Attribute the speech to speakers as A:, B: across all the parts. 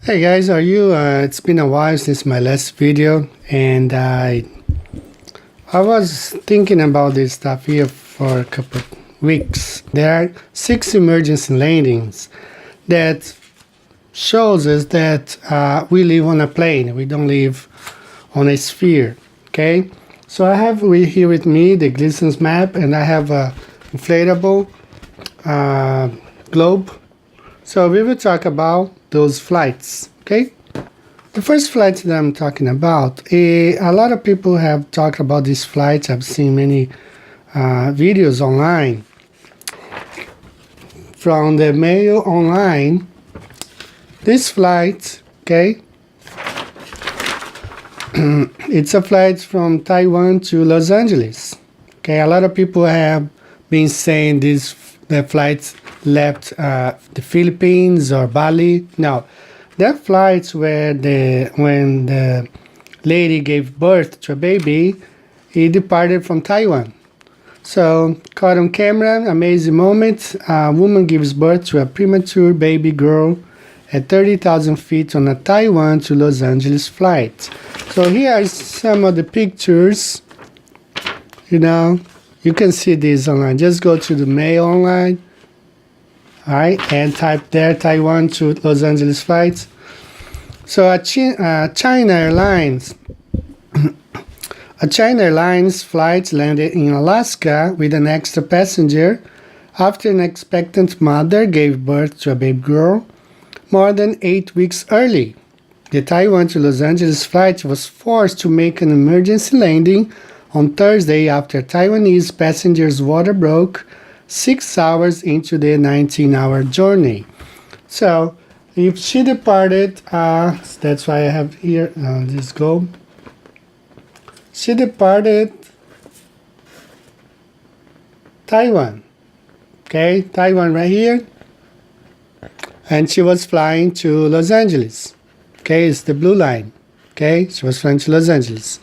A: Hey guys, are you? It's been a while since my last video, and I was thinking about this stuff here for a couple of weeks. There are 6 emergency landings that shows us that we live on a plane. We don't live on a sphere. Okay, so I have here with me the Gleason's map, and I have a inflatable globe. So we will talk about those flights. Okay, the first flight that I'm talking about, a lot of people have talked about these flights. I've seen many videos online from the mail online. This flight, okay, it's a flight from Taiwan to Los Angeles. Okay, a lot of people have been saying the flights left the Philippines or Bali. No, that flights where when the lady gave birth to a baby, he departed from Taiwan. So caught on camera, amazing moment. A woman gives birth to a premature baby girl at 30,000 feet on a Taiwan to Los Angeles flight. So here are some of the pictures. You know, you can see these online. Just go to the mail online. All right, and type there Taiwan to Los Angeles flights. So a China Airlines flight landed in Alaska with an extra passenger after an expectant mother gave birth to a baby girl more than 8 weeks early. The Taiwan to Los Angeles flight was forced to make an emergency landing on Thursday after Taiwanese passenger's water broke 6 hours into the 19-hour journey. So if she departed, that's why I have here, let's go. She departed Taiwan, okay, Taiwan right here, and she was flying to Los Angeles, okay, it's the blue line, okay, she was flying to Los Angeles.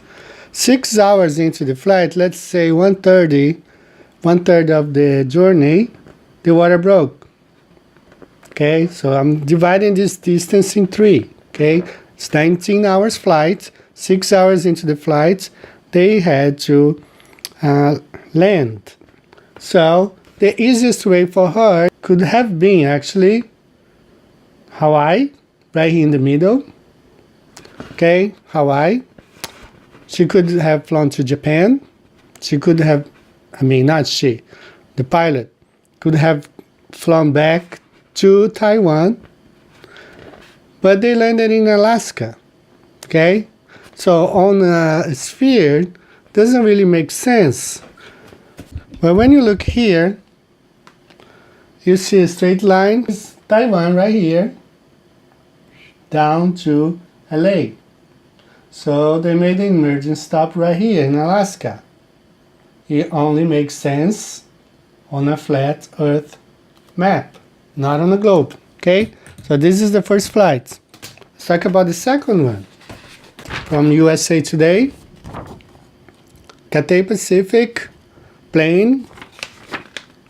A: 6 hours into the flight, let's say 1:30 of the journey, the water broke. Okay, so I'm dividing this distance in 3. Okay, it's 19 hours flight. 6 hours into the flight, they had to land. So the easiest way for her could have been actually Hawaii, right here in the middle. Okay, Hawaii. She could have flown to Japan. She could have, not she, the pilot could have flown back to Taiwan, but they landed in Alaska. Okay, so on a sphere doesn't really make sense. But when you look here, you see a straight line. It's Taiwan right here down to LA. So they made an emergency stop right here in Alaska. It only makes sense on a flat Earth map, not on a globe. Okay, so this is the first flight. Let's talk about the second one. From USA Today, Cathay Pacific plane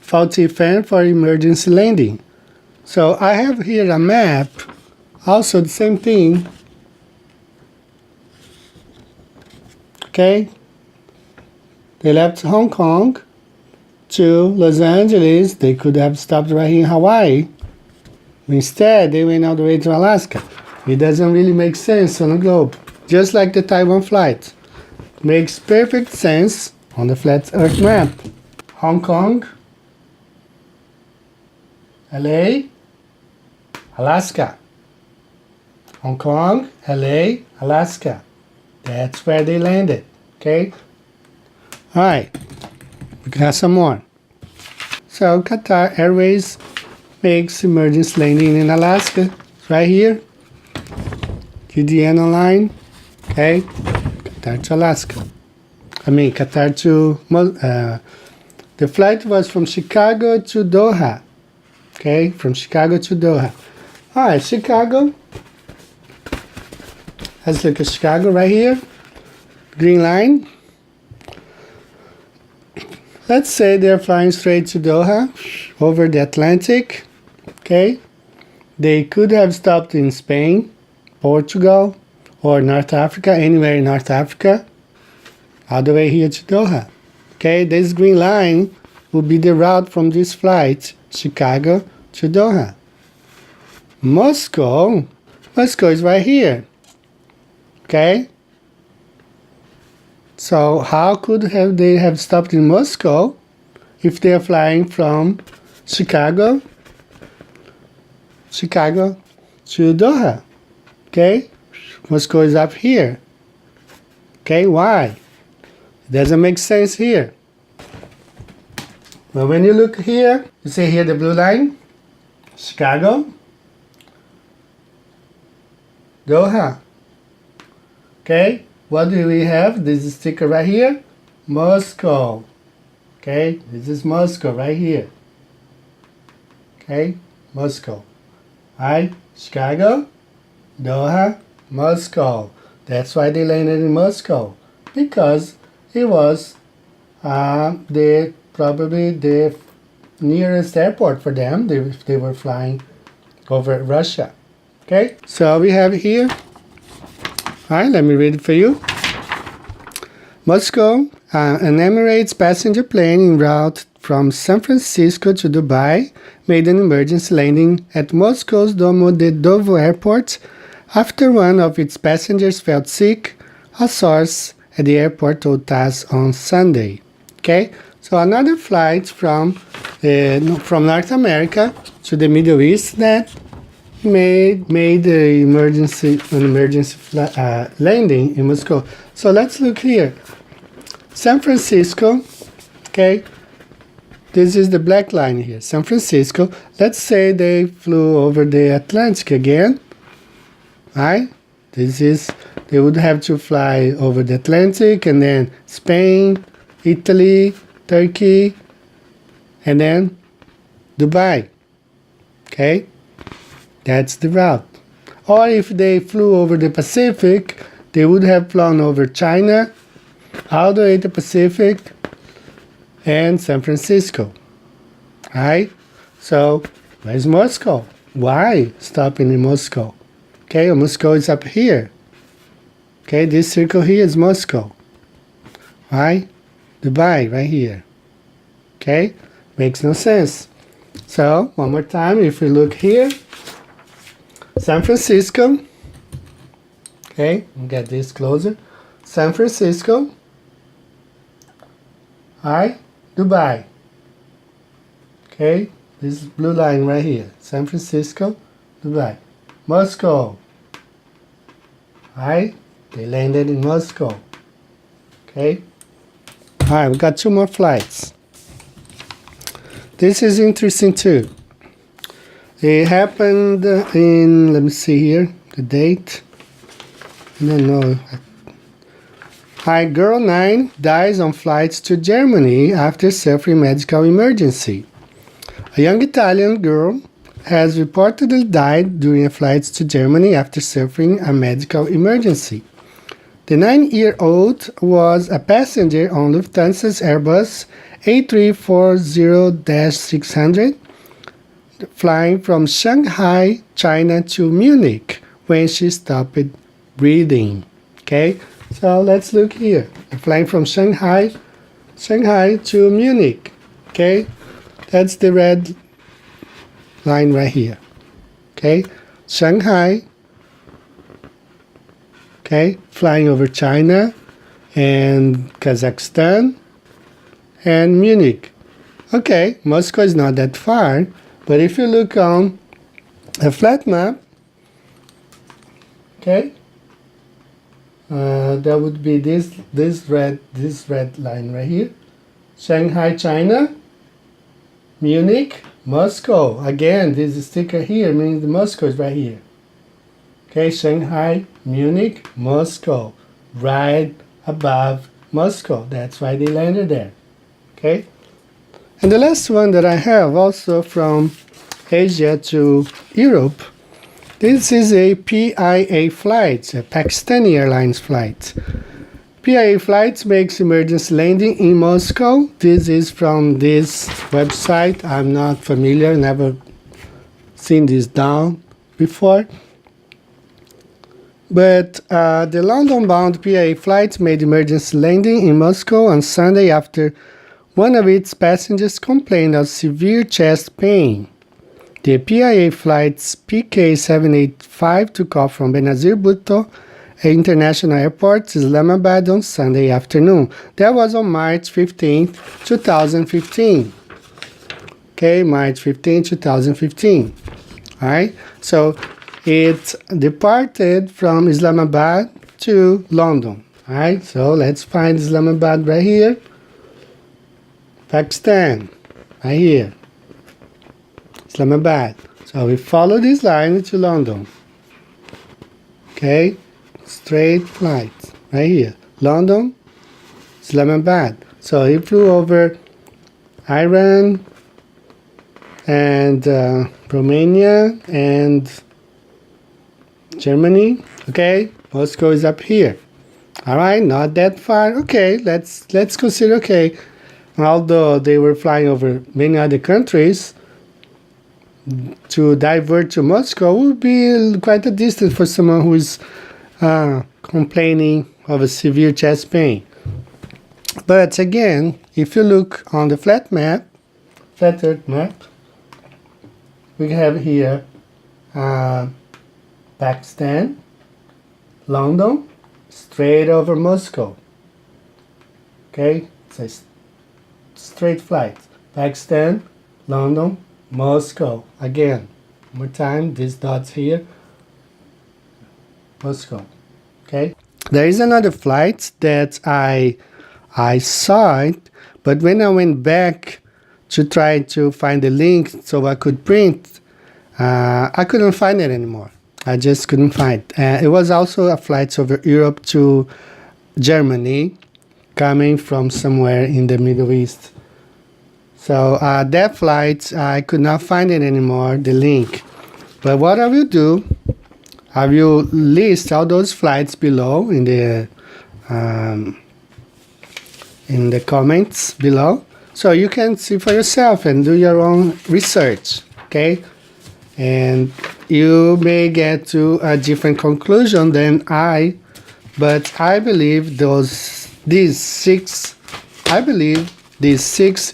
A: faulty fan for emergency landing. So I have here a map, also the same thing. Okay, they left Hong Kong to Los Angeles. They could have stopped right in Hawaii. Instead, they went all the way to Alaska. It doesn't really make sense on a globe. Just like the Taiwan flight. Makes perfect sense on the flat Earth map. Hong Kong, LA, Alaska. Hong Kong, LA, Alaska. That's where they landed. Okay? Alright. We got some more. So Qatar Airways makes emergency landing in Alaska. It's right here. QDN online. Okay. Qatar to Alaska. Qatar to the flight was from Chicago to Doha. Okay, from Chicago to Doha. Alright, Chicago. Let's look at Chicago right here. Green line. Let's say they're flying straight to Doha over the Atlantic. Okay, they could have stopped in Spain Portugal or North Africa, anywhere in North Africa, all the way here to Doha. Okay, this green line will be the route from this flight, Chicago to Doha. Moscow is right here. Okay, so how could they have stopped in Moscow if they are flying from Chicago to Doha? Okay, Moscow is up here. Okay, why? It doesn't make sense here. But when you look here, you see here the blue line, Chicago, Doha. Okay, what do we have? This sticker right here, Moscow. Okay, this is Moscow right here. Okay, Moscow. Right, Chicago, Doha, Moscow. That's why they landed in Moscow, because it was probably the nearest airport for them if they were flying over Russia. Okay, so we have here, all right, let me read it for you. Moscow, an Emirates passenger plane en route from San Francisco to Dubai made an emergency landing at Moscow's Domodedovo airport after one of its passengers felt sick, a source at the airport told TASS on Sunday. Okay, so another flight from North America to the Middle East that made an emergency landing in Moscow. So let's look here. San Francisco, okay, this is the black line here, San Francisco. Let's say they flew over the Atlantic again, right? They would have to fly over the Atlantic and then Spain, Italy, Turkey, and then Dubai, okay? That's the route. Or if they flew over the Pacific, they would have flown over China, all the way to Pacific, and San Francisco. Right? So, where's Moscow? Why stopping in Moscow? Okay, Moscow is up here. Okay, this circle here is Moscow. Right? Dubai, right here. Okay? Makes no sense. So, one more time, if we look here, San Francisco, okay, get this closer, San Francisco, alright, Dubai, okay, this blue line right here, San Francisco, Dubai, Moscow, alright, they landed in Moscow, okay, alright, we got two more flights. This is interesting too. It happened in, let me see here, the date. I don't know. Hi, girl 9 dies on flights to Germany after suffering medical emergency. A young Italian girl has reportedly died during a flight to Germany after suffering a medical emergency. The 9-year-old was a passenger on Lufthansa's Airbus A340-600, flying from Shanghai, China to Munich when she stopped breathing. Okay, so let's look here. Flying from Shanghai to Munich. Okay, that's the red line right here. Okay, Shanghai. Okay, flying over China and Kazakhstan and Munich. Okay, Moscow is not that far. But if you look on a flat map, okay, that would be this red line right here. Shanghai, China, Munich, Moscow. Again, this sticker here means the Moscow is right here. Okay, Shanghai, Munich, Moscow, right above Moscow. That's why they landed there. Okay. And the last one that I have, also from Asia to Europe, this is a PIA flight, a Pakistani Airlines flight. PIA Flights makes emergency landing in Moscow. This is from this website. I'm not familiar, never seen this down before. But the London-bound PIA flight made emergency landing in Moscow on Sunday after one of its passengers complained of severe chest pain. The PIA flight's PK785 took off from Benazir Bhutto International Airport, Islamabad, on Sunday afternoon. That was on March 15, 2015. Okay, March 15, 2015. All right, so it departed from Islamabad to London. All right, so let's find Islamabad right here. Pakistan, right here. Islamabad. So we follow this line to London. Okay, straight flight right here. London, Islamabad. So he flew over Iran and Romania and Germany. Okay, Moscow is up here. All right, not that far. Okay, let's consider. Okay, although they were flying over many other countries, to divert to Moscow would be quite a distance for someone who is complaining of a severe chest pain. But again, if you look on the flat earth map, we have here Pakistan, London, straight over Moscow. Okay, it's a straight flight. Pakistan, London, Moscow. Again, one more time, these dots here. Moscow. Okay. There is another flight that I saw it, but when I went back to try to find the link so I could print, I couldn't find it anymore. I just couldn't find it. It was also a flight over Europe to Germany, coming from somewhere in the Middle East. So that flight, I could not find it anymore, the link. But what I will do, I will list all those flights below in the comments below, so you can see for yourself and do your own research, okay? And you may get to a different conclusion than I, but I believe these six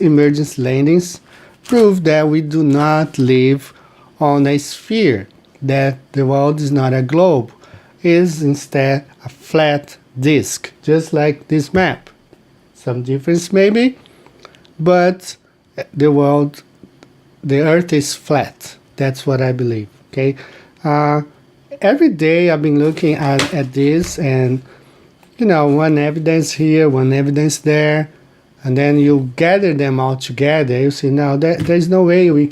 A: emergency landings prove that we do not live on a sphere, that the world is not a globe, is instead a flat disk, just like this map. Some difference maybe, but the earth is flat. That's what I believe, okay? Every day I've been looking at this, and one evidence here, one evidence there, and then you gather them all together, you see now there's no way we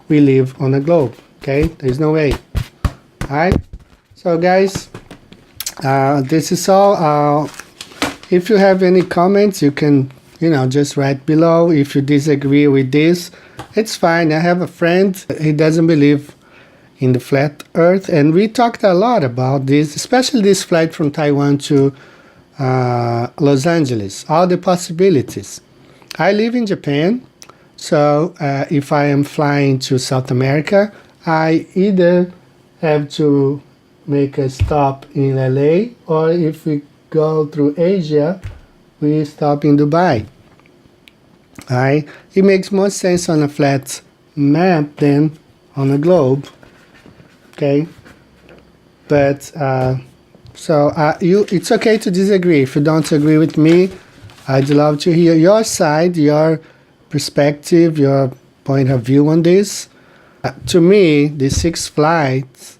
A: live on a globe, okay? There's no way. All right, so guys, this is all. If you have any comments, you can just write below. If you disagree with this, it's fine. I have a friend, he doesn't believe in the flat earth, and we talked a lot about this, especially this flight from Taiwan to Los Angeles, all the possibilities. I live in Japan, so if I am flying to South America, I either have to make a stop in LA, or if we go through Asia, we stop in Dubai. Alright, it makes more sense on a flat map than on a globe. Okay, but it's okay to disagree. If you don't agree with me, I'd love to hear your side, your perspective, your point of view on this. To me, the 6 flights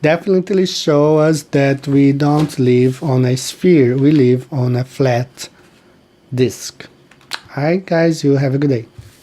A: definitely show us that we don't live on a sphere, we live on a flat disk. Alright guys, you have a good day.